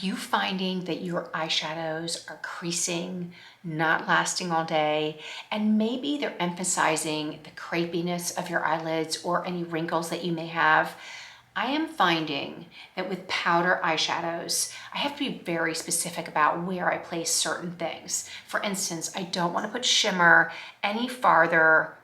you finding that your eyeshadows are creasing, not lasting all day, and maybe they're emphasizing the crepiness of your eyelids or any wrinkles that you may have? I am finding that with powder eyeshadows, I have to be very specific about where I place certain things. For instance, I don't want to put shimmer any farther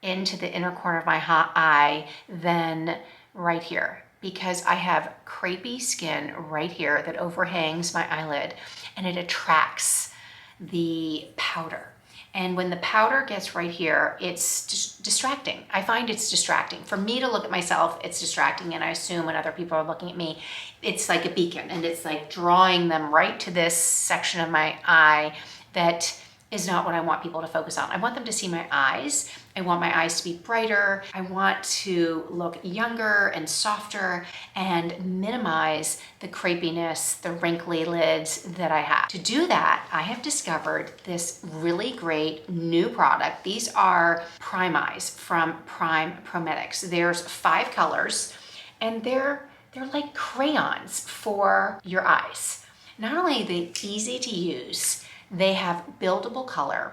into the inner corner of my eye than right here, because I have crepey skin right here that overhangs my eyelid and it attracts the powder. And when the powder gets right here, it's distracting. I find it's distracting. For me to look at myself, it's distracting. And I assume when other people are looking at me, it's like a beacon and it's like drawing them right to this section of my eye that is not what I want people to focus on. I want them to see my eyes. I want my eyes to be brighter. I want to look younger and softer and minimize the crepiness, the wrinkly lids that I have. To do that, I have discovered this really great new product. These are PrimeEyes from Prometics. There's 5 colors and they're like crayons for your eyes. Not only are they easy to use, they have buildable color.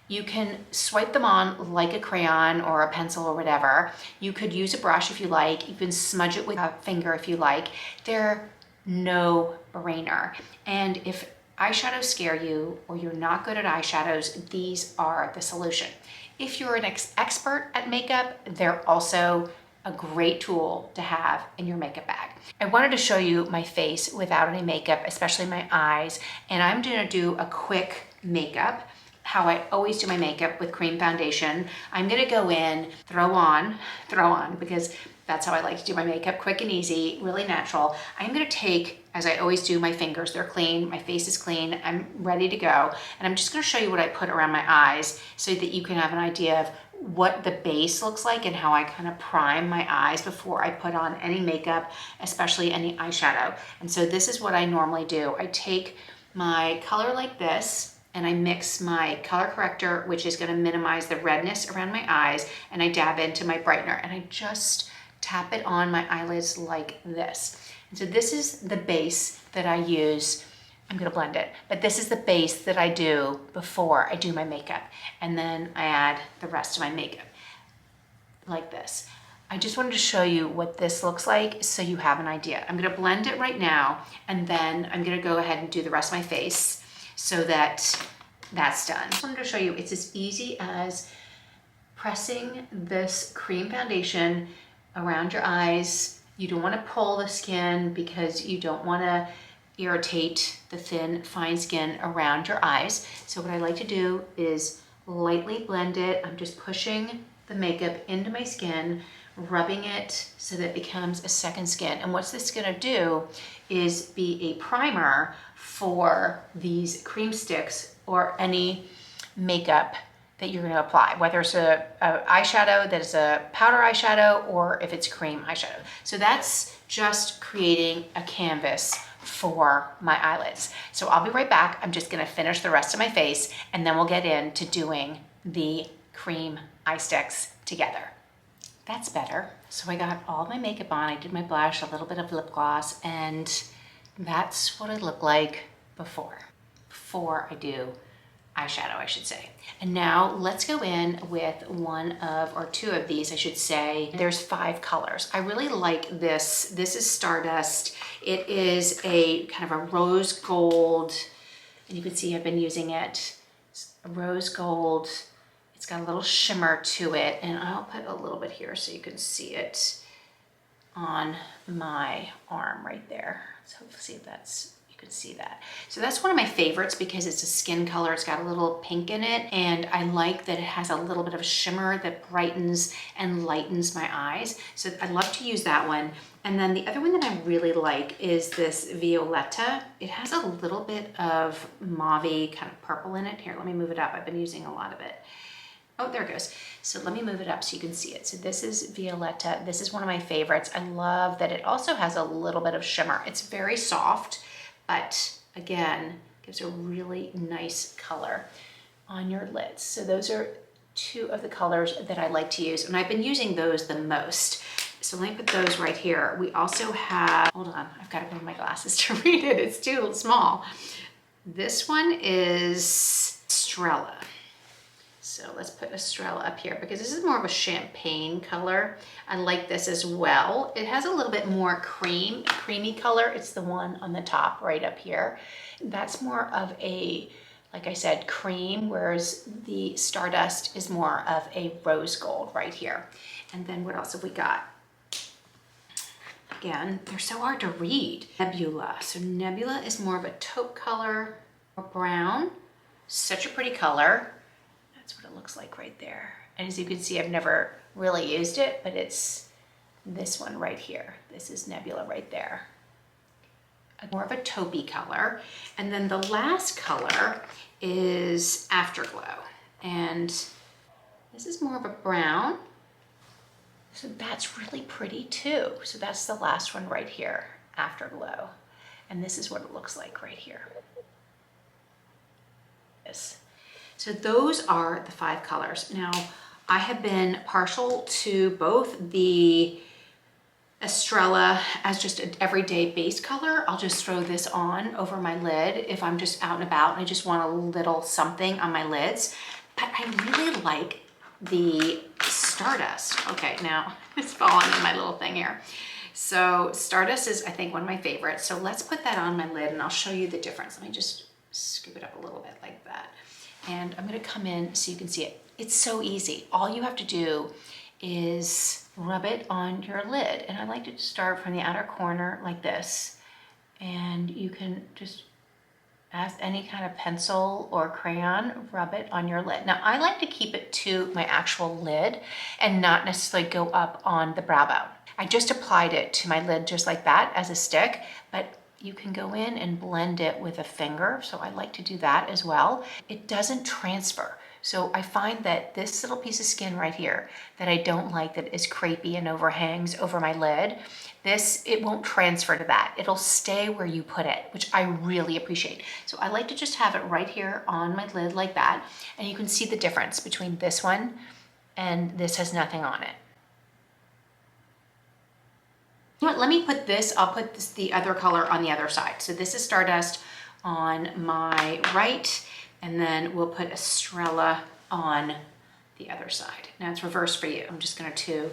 You can swipe them on like a crayon or a pencil or whatever. You could use a brush if you like. You can smudge it with a finger if you like. They're no brainer. And if eyeshadows scare you or you're not good at eyeshadows, these are the solution. If you're an expert at makeup, they're also a great tool to have in your makeup bag. I wanted to show you my face without any makeup, especially my eyes, and I'm gonna do a quick makeup, how I always do my makeup with cream foundation. I'm gonna go in, throw on, because that's how I like to do my makeup, quick and easy, really natural. I'm gonna take, as I always do, my fingers, they're clean, my face is clean, I'm ready to go, and I'm just gonna show you what I put around my eyes so that you can have an idea of what the base looks like and how I kind of prime my eyes before I put on any makeup, especially any eyeshadow. And so this is what I normally do. I take my color like this and I mix my color corrector, which is gonna minimize the redness around my eyes, and I dab into my brightener and I just tap it on my eyelids like this. And so this is the base that I use. I'm gonna blend it, but this is the base that I do before I do my makeup. And then I add the rest of my makeup like this. I just wanted to show you what this looks like so you have an idea. I'm gonna blend it right now, and then I'm gonna go ahead and do the rest of my face so that that's done. I just wanted to show you it's as easy as pressing this cream foundation around your eyes. You don't wanna pull the skin because you don't wanna irritate the thin, fine skin around your eyes. So what I like to do is lightly blend it. I'm just pushing the makeup into my skin, rubbing it so that it becomes a second skin. And what this is gonna do is be a primer for these cream sticks or any makeup that you're gonna apply, whether it's a eyeshadow that is a powder eyeshadow or if it's cream eyeshadow. So that's just creating a canvas for my eyelids. So I'll be right back. I'm just gonna finish the rest of my face and then we'll get into doing the cream eye sticks together. That's better. So I got all my makeup on. I did my blush, a little bit of lip gloss, and that's what I look like before I do eyeshadow, I should say. And now let's go in with one of, or two of these, I should say. There's 5 colors. I really like this. This is Stardust. It is a kind of a rose gold, and you can see I've been using it. It's a rose gold. It's got a little shimmer to it, and I'll put a little bit here so you can see it on my arm right there. So see if that's, you can see that. So that's one of my favorites because it's a skin color. It's got a little pink in it, and I like that it has a little bit of a shimmer that brightens and lightens my eyes. So I love to use that one. And then the other one that I really like is this Violetta. It has a little bit of mauve kind of purple in it. Here, let me move it up. I've been using a lot of it. Oh, there it goes. So let me move it up so you can see it. So this is Violetta. This is one of my favorites. I love that it also has a little bit of shimmer. It's very soft, but again, gives a really nice color on your lids. So those are 2 of the colors that I like to use, and I've been using those the most. So let me put those right here. We also have, hold on, I've got to move my glasses to read it. It's too small. This one is Estrella. So let's put Estrella up here because this is more of a champagne color. I like this as well. It has a little bit more creamy color. It's the one on the top right up here. That's more of a, like I said, cream, whereas the Stardust is more of a rose gold right here. And then what else have we got? Again, they're so hard to read. Nebula. So Nebula is more of a taupe color or brown. Such a pretty color. That's what it looks like right there. And as you can see, I've never really used it, but it's this one right here. This is Nebula right there. More of a taupey color. And then the last color is Afterglow. And this is more of a brown. So that's really pretty too. So that's the last one right here, Afterglow. And this is what it looks like right here. Yes. So those are the 5 colors. Now, I have been partial to both the Estrella as just an everyday base color. I'll just throw this on over my lid if I'm just out and about and I just want a little something on my lids. But I really like the Stardust. Okay, now it's falling in my little thing here. So Stardust is, I think, one of my favorites. So let's put that on my lid and I'll show you the difference. Let me just scoop it up a little bit like that. And I'm gonna come in so you can see it. It's so easy. All you have to do is rub it on your lid. And I like to start from the outer corner like this. And you can just, as any kind of pencil or crayon, rub it on your lid. Now, I like to keep it to my actual lid and not necessarily go up on the brow bone. I just applied it to my lid just like that as a stick, but you can go in and blend it with a finger. So I like to do that as well. It doesn't transfer. So I find that this little piece of skin right here that I don't like, that is crepey and overhangs over my lid, it won't transfer to that. It'll stay where you put it, which I really appreciate. So I like to just have it right here on my lid like that. And you can see the difference between this one and this has nothing on it. You know what, let me put this, I'll put this, the other color on the other side. So this is Stardust on my right, and then we'll put Estrella on the other side. Now it's reversed for you. I'm just gonna do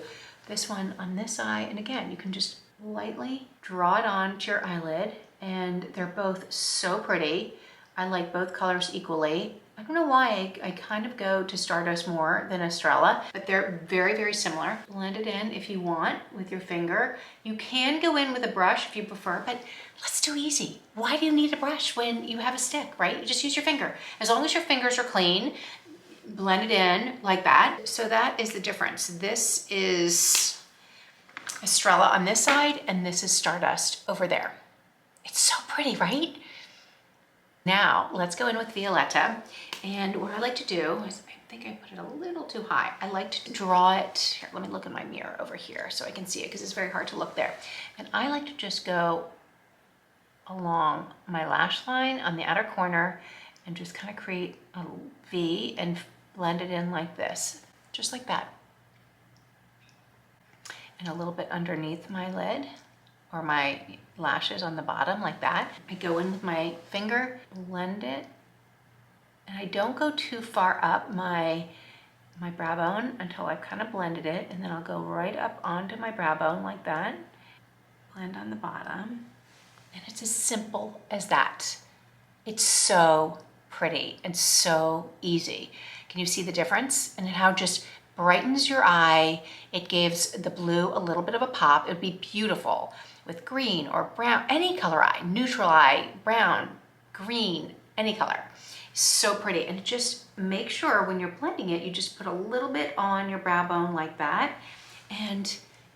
this one on this eye, and again, you can just lightly draw it onto your eyelid, and they're both so pretty. I like both colors equally. I don't know why I kind of go to Stardust more than Estrella, but they're very, very similar. Blend it in if you want with your finger. You can go in with a brush if you prefer, but let's do easy. Why do you need a brush when you have a stick, right? You just use your finger. As long as your fingers are clean, blend it in like that. So that is the difference. This is Estrella on this side, and this is Stardust over there. It's so pretty, right? Now, let's go in with Violetta. And what I like to do is, I think I put it a little too high. I like to draw it, here, let me look in my mirror over here so I can see it, because it's very hard to look there. And I like to just go along my lash line on the outer corner and just kind of create a V and blend it in like this, just like that. And a little bit underneath my lid, or my lashes on the bottom like that. I go in with my finger, blend it, and I don't go too far up my brow bone until I've kind of blended it, and then I'll go right up onto my brow bone like that, blend on the bottom, and it's as simple as that. It's so pretty and so easy. Can you see the difference? And how it just brightens your eye. It gives the blue a little bit of a pop. It would be beautiful with green or brown, any color eye, neutral eye, brown, green, any color. So pretty. And just make sure when you're blending it, you just put a little bit on your brow bone like that. And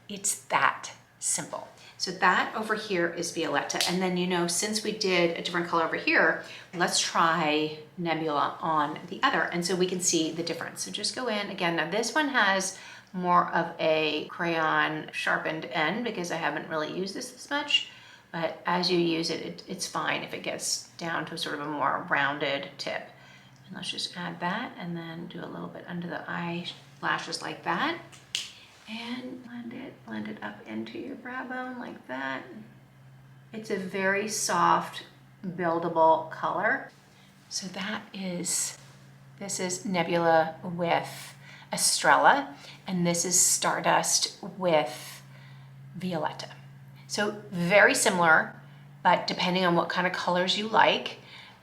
it's that simple. So that over here is Violetta. And then, you know, since we did a different color over here, let's try Nebula on the other. And so we can see the difference. So just go in again. Now this one has more of a crayon sharpened end because I haven't really used this as much, but as you use it, it's fine if it gets down to sort of a more rounded tip. And let's just add that and then do a little bit under the eyelashes like that. and blend it up into your brow bone like that. It's a very soft, buildable color. So this is Nebula with Estrella, and this is Stardust with Violetta. So very similar, but depending on what kind of colors you like,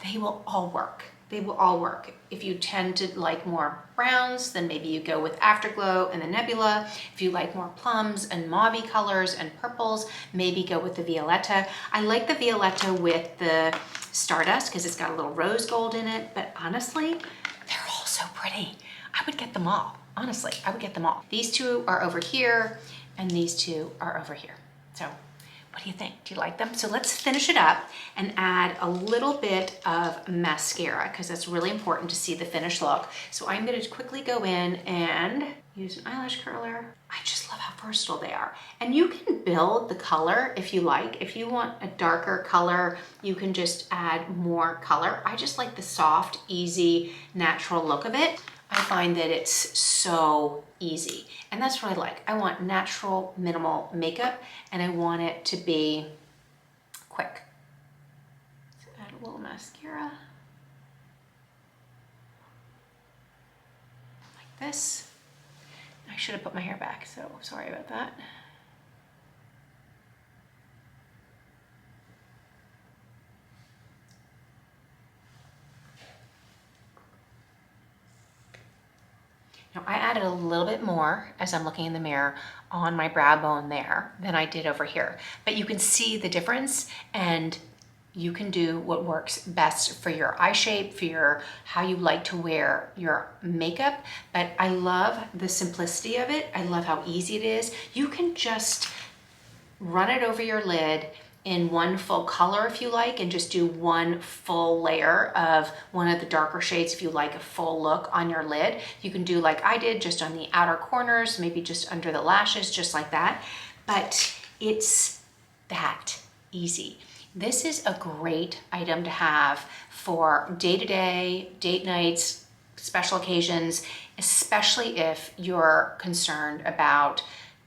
they will all work. They will all work. If you tend to like more browns, then maybe you go with Afterglow and the Nebula. If you like more plums and mauve colors and purples, maybe go with the Violetta. I like the Violetta with the Stardust because it's got a little rose gold in it, but honestly, they're all so pretty. I would get them all. Honestly, I would get them all. These two are over here and these two are over here. So what do you think? Do you like them? So let's finish it up and add a little bit of mascara because that's really important to see the finished look. So I'm going to quickly go in and use an eyelash curler. I just love how versatile they are. And you can build the color if you like. If you want a darker color, you can just add more color. I just like the soft, easy, natural look of it. I find that it's so easy, and that's what I like. I want natural, minimal makeup, and I want it to be quick. So add a little mascara, like this. I should have put my hair back, so sorry about that. Now I added a little bit more as I'm looking in the mirror on my brow bone there than I did over here, but you can see the difference and you can do what works best for your eye shape, for how you like to wear your makeup. But I love the simplicity of it. I love how easy it is. You can just run it over your lid in one full color if you like, and just do one full layer of one of the darker shades if you like a full look on your lid. You can do like I did, just on the outer corners, maybe just under the lashes, just like that. But it's that easy. This is a great item to have for day-to-day, date nights, special occasions, especially if you're concerned about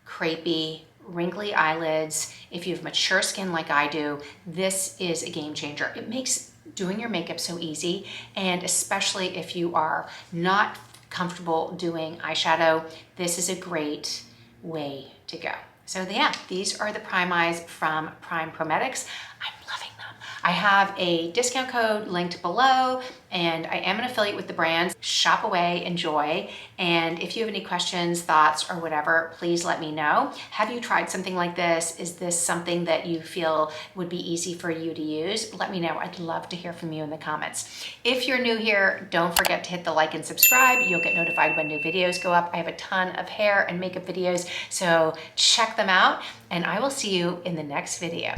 crepey, wrinkly eyelids. If you have mature skin like I do, this is a game changer. It makes doing your makeup so easy, and especially if you are not comfortable doing eyeshadow, this is a great way to go. So yeah, these are the PrimeEyes from Prometics. I'm loving them. I have a discount code linked below, and I am an affiliate with the brands. Shop away, enjoy. And if you have any questions, thoughts, or whatever, please let me know. Have you tried something like this? Is this something that you feel would be easy for you to use? Let me know. I'd love to hear from you in the comments. If you're new here, don't forget to hit the like and subscribe. You'll get notified when new videos go up. I have a ton of hair and makeup videos, so check them out, and I will see you in the next video.